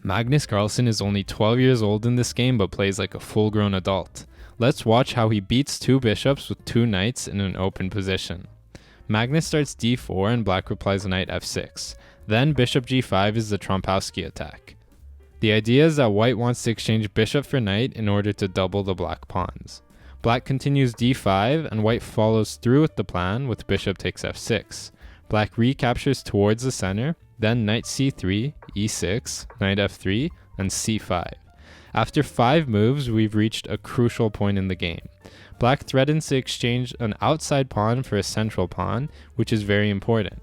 Magnus Carlsen is only 12 years old in this game but plays like a full-grown adult. Let's watch how he beats two bishops with two knights in an open position. Magnus starts d4 and black replies knight f6. Then bishop g5 is the Trompowsky attack. The idea is that white wants to exchange bishop for knight in order to double the black pawns. Black continues d5 and white follows through with the plan with bishop takes f6. Black recaptures towards the center, then knight c3, e6, knight f3, and c5. After 5 moves, we've reached a crucial point in the game. Black threatens to exchange an outside pawn for a central pawn, which is very important.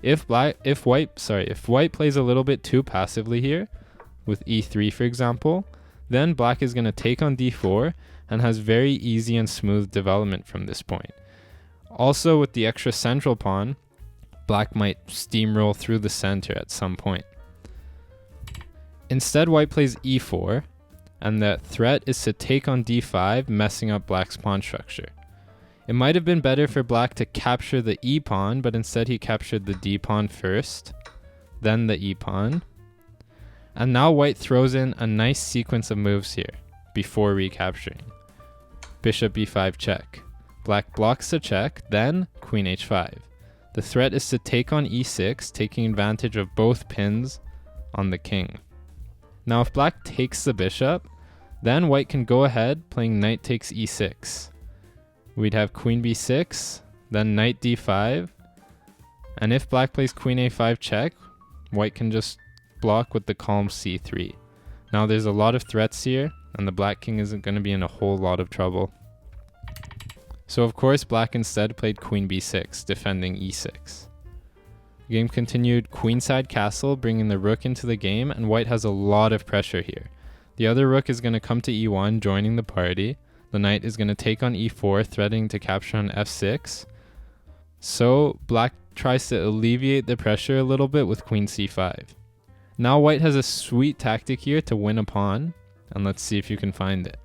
If white plays a little bit too passively here, with e3 for example, then black is going to take on d4 and has very easy and smooth development from this point. Also, with the extra central pawn, black might steamroll through the center at some point. Instead, white plays e4, and the threat is to take on d5, messing up black's pawn structure. It might have been better for black to capture the e pawn, but instead he captured the d pawn first, then the e pawn. And now white throws in a nice sequence of moves here, before recapturing. Bishop b5 check. Black blocks the check, then queen h5. The threat is to take on e6, taking advantage of both pins on the king. Now if black takes the bishop, then white can go ahead playing knight takes e6. We'd have queen b6, then knight d5, and if black plays queen a5 check, white can just block with the calm c3. Now there's a lot of threats here, and the black king isn't going to be in a whole lot of trouble. So of course black instead played queen b6, defending e6. The game continued queenside castle, bringing the rook into the game, and white has a lot of pressure here. The other rook is going to come to e1, joining the party. The knight is going to take on e4, threatening to capture on f6. So black tries to alleviate the pressure a little bit with queen c5. Now white has a sweet tactic here to win a pawn, and let's see if you can find it.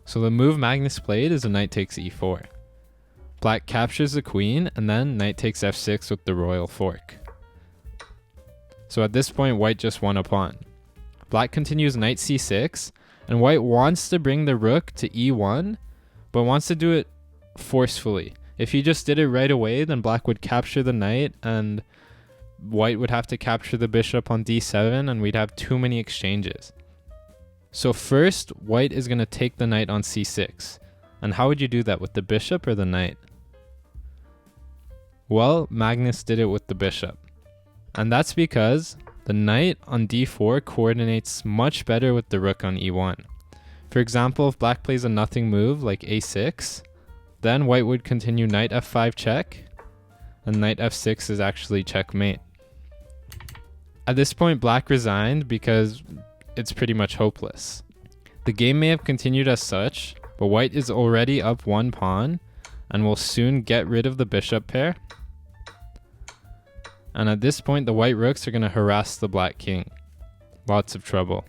So the move Magnus played is a knight takes e4. Black captures the queen, and then knight takes f6 with the royal fork. So at this point, white just won a pawn. Black continues knight c6, and white wants to bring the rook to e1, but wants to do it forcefully. If he just did it right away, then black would capture the knight, and white would have to capture the bishop on d7, and we'd have too many exchanges. So first, white is going to take the knight on c6. And how would you do that, with the bishop or the knight? Well, Magnus did it with the bishop. And that's because the knight on d4 coordinates much better with the rook on e1. For example, if black plays a nothing move like a6, then white would continue knight f5 check, and knight f6 is actually checkmate. At this point, black resigned because it's pretty much hopeless. The game may have continued as such, but white is already up one pawn and will soon get rid of the bishop pair. And at this point, the white rooks are going to harass the black king. Lots of trouble.